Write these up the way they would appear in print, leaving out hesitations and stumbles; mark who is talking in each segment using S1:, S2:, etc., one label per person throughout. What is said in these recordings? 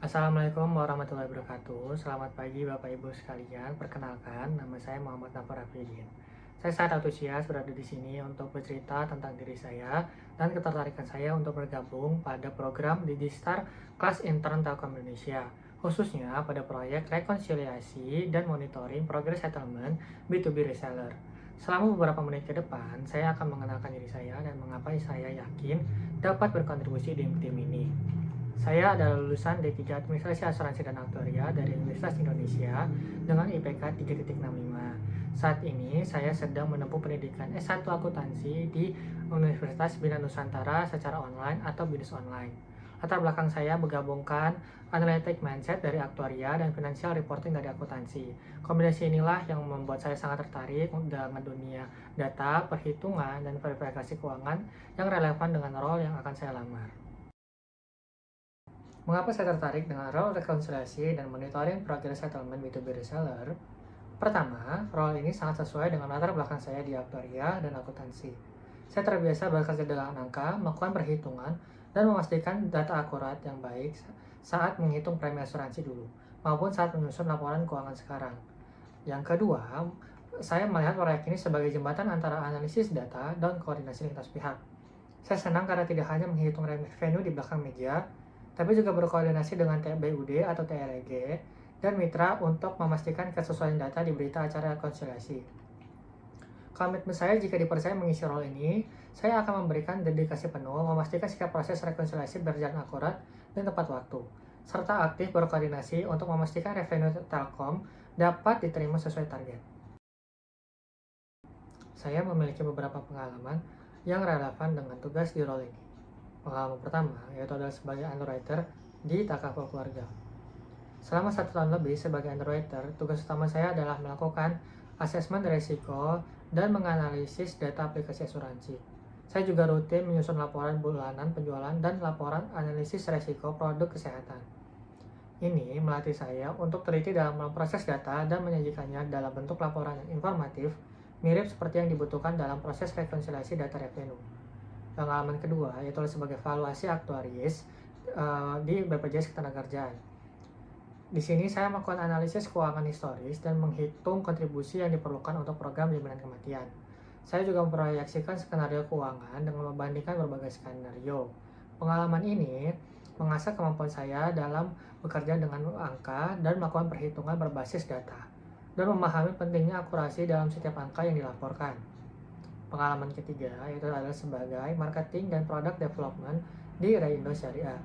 S1: Assalamualaikum warahmatullahi wabarakatuh. Selamat pagi Bapak Ibu sekalian. Perkenalkan, nama saya Muhammad Nafar Afidin. Saya sangat antusias berada di sini untuk bercerita tentang diri saya dan ketertarikan saya untuk bergabung pada program Digistar Kelas Intern Telkom Indonesia, khususnya pada proyek rekonsiliasi dan monitoring progress settlement B2B reseller. Selama beberapa menit ke depan, saya akan mengenalkan diri saya dan mengapa saya yakin dapat berkontribusi di tim ini. Saya adalah lulusan D3 Administrasi Asuransi dan Aktuaria dari Universitas Indonesia dengan IPK 3.65. Saat ini saya sedang menempuh pendidikan S1 Akuntansi di Universitas Bina Nusantara secara online atau BINUS online. Latar belakang saya menggabungkan analytic mindset dari aktuaria dan financial reporting dari akuntansi. Kombinasi inilah yang membuat saya sangat tertarik dengan dunia data, perhitungan, dan verifikasi keuangan yang relevan dengan role yang akan saya lamar. Mengapa saya tertarik dengan role rekonsiliasi dan monitoring progress settlement B2B reseller? Pertama, role ini sangat sesuai dengan latar belakang saya di aktuaria dan akuntansi. Saya terbiasa bekerja dengan angka, melakukan perhitungan, dan memastikan data akurat yang baik saat menghitung premi asuransi dulu, maupun saat menyusun laporan keuangan sekarang. Yang kedua, saya melihat proyek ini sebagai jembatan antara analisis data dan koordinasi lintas pihak. Saya senang karena tidak hanya menghitung revenue di belakang meja, tapi juga berkoordinasi dengan TBUD atau TLEG dan mitra untuk memastikan kesesuaian data di berita acara rekonsiliasi. Komitmen saya jika dipercaya mengisi role ini, saya akan memberikan dedikasi penuh, memastikan sikap proses rekonsiliasi berjalan akurat dan tepat waktu, serta aktif berkoordinasi untuk memastikan revenue Telkom dapat diterima sesuai target. Saya memiliki beberapa pengalaman yang relevan dengan tugas di role ini. Pengalaman pertama yaitu adalah sebagai underwriter di Takaful Keluarga. Selama 1 tahun lebih sebagai underwriter, tugas utama saya adalah melakukan asesmen risiko dan menganalisis data aplikasi asuransi. Saya juga rutin menyusun laporan bulanan penjualan dan laporan analisis risiko produk kesehatan. Ini melatih saya untuk teliti dalam memproses data dan menyajikannya dalam bentuk laporan yang informatif, mirip seperti yang dibutuhkan dalam proses rekonsiliasi data revenue. Pengalaman kedua yaitu sebagai valuasi aktuaris di BPJS Ketenagakerjaan. Di sini saya melakukan analisis keuangan historis dan menghitung kontribusi yang diperlukan untuk program jaminan kematian. Saya juga memproyeksikan skenario keuangan dengan membandingkan berbagai skenario. Pengalaman ini mengasah kemampuan saya dalam bekerja dengan angka dan melakukan perhitungan berbasis data, dan memahami pentingnya akurasi dalam setiap angka yang dilaporkan. Pengalaman ketiga yaitu adalah sebagai marketing dan product development di Reindo Syariah.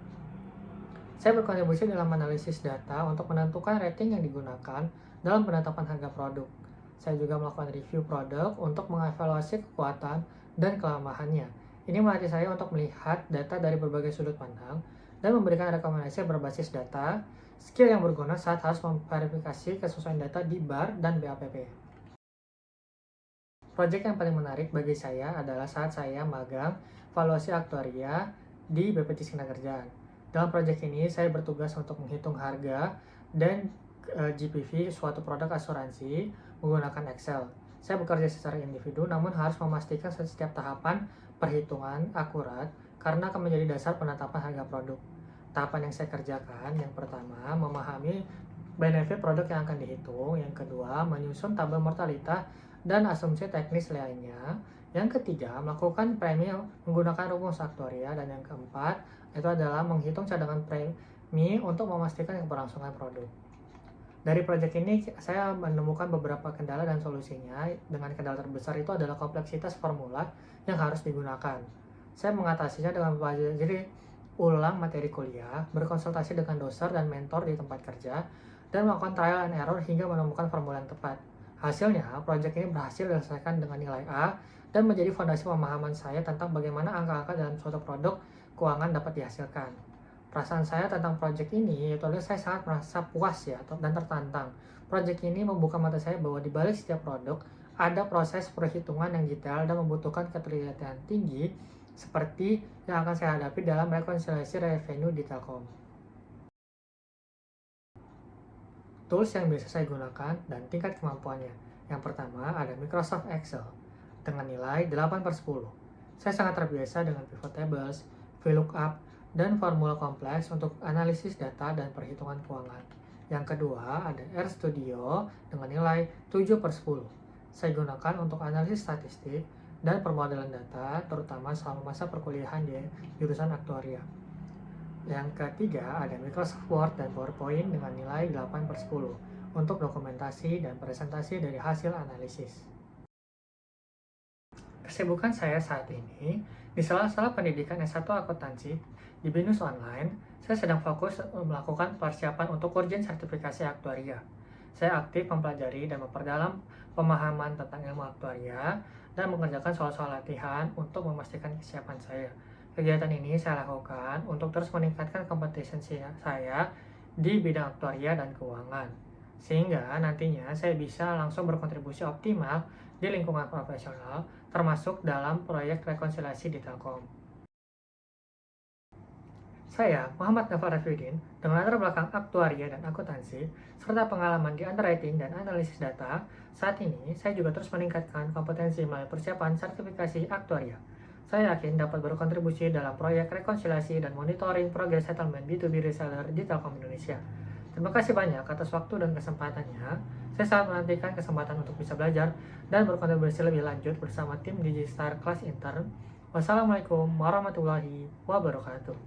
S1: Saya berkontribusi dalam analisis data untuk menentukan rating yang digunakan dalam penetapan harga produk. Saya juga melakukan review produk untuk mengevaluasi kekuatan dan kelemahannya. Ini melatih saya untuk melihat data dari berbagai sudut pandang dan memberikan rekomendasi berbasis data, skill yang berguna saat harus memverifikasi kesesuaian data di BAR dan BAPP. Proyek yang paling menarik bagi saya adalah saat saya magang valuasi aktuaria di BPJS Ketenagakerjaan. Dalam proyek ini, saya bertugas untuk menghitung harga dan GPV suatu produk asuransi menggunakan Excel. Saya bekerja secara individu, namun harus memastikan setiap tahapan perhitungan akurat karena akan menjadi dasar penetapan harga produk. Tahapan yang saya kerjakan, yang pertama, memahami benefit produk yang akan dihitung. Yang kedua, menyusun tabel mortalitas dan asumsi teknis lainnya. Yang ketiga, melakukan premi menggunakan rumus aktuaria. Dan yang keempat, itu adalah menghitung cadangan premi untuk memastikan keberlangsungan produk. Dari proyek ini, saya menemukan beberapa kendala dan solusinya. Dengan kendala terbesar itu adalah kompleksitas formula yang harus digunakan. Saya mengatasinya dengan mempelajari ulang materi kuliah, berkonsultasi dengan dosen dan mentor di tempat kerja, dan melakukan trial and error hingga menemukan formula yang tepat. Hasilnya, proyek ini berhasil diselesaikan dengan nilai A dan menjadi fondasi pemahaman saya tentang bagaimana angka-angka dalam suatu produk keuangan dapat dihasilkan. Perasaan saya tentang proyek ini yaitu saya sangat merasa puas dan tertantang. Proyek ini membuka mata saya bahwa di balik setiap produk ada proses perhitungan yang detail dan membutuhkan ketelitian tinggi seperti yang akan saya hadapi dalam rekonsiliasi revenue di Telkom. Tools yang biasa saya gunakan dan tingkat kemampuannya. Yang pertama ada Microsoft Excel dengan nilai 8/10. Saya sangat terbiasa dengan pivot tables, VLOOKUP, dan formula kompleks untuk analisis data dan perhitungan keuangan. Yang kedua, ada RStudio dengan nilai 7/10. Saya gunakan untuk analisis statistik dan permodalan data, terutama selama masa perkuliahan di jurusan aktuaria. Yang ketiga, ada Microsoft Word dan PowerPoint dengan nilai 8/10 untuk dokumentasi dan presentasi dari hasil analisis. Kesibukan saya saat ini, di sela-sela pendidikan S1 akuntansi di BINUS Online, saya sedang fokus melakukan persiapan untuk urgen sertifikasi aktuaria. Saya aktif mempelajari dan memperdalam pemahaman tentang ilmu aktuaria dan mengerjakan soal-soal latihan untuk memastikan kesiapan saya. Kegiatan ini saya lakukan untuk terus meningkatkan kompetensi saya di bidang aktuaria dan keuangan, sehingga nantinya saya bisa langsung berkontribusi optimal di lingkungan profesional, termasuk dalam proyek rekonsiliasi di Telkom. Saya, Muhammad Nafar Rafiuddin, dengan latar belakang aktuaria dan akuntansi, serta pengalaman di underwriting dan analisis data, saat ini saya juga terus meningkatkan kompetensi melalui persiapan sertifikasi aktuaria. Saya yakin dapat berkontribusi dalam proyek rekonsiliasi dan monitoring progress settlement B2B reseller di Telkom Indonesia. Terima kasih banyak atas waktu dan kesempatannya. Saya sangat menantikan kesempatan untuk bisa belajar dan berkontribusi lebih lanjut bersama tim Digistar kelas intern. Wassalamualaikum warahmatullahi wabarakatuh.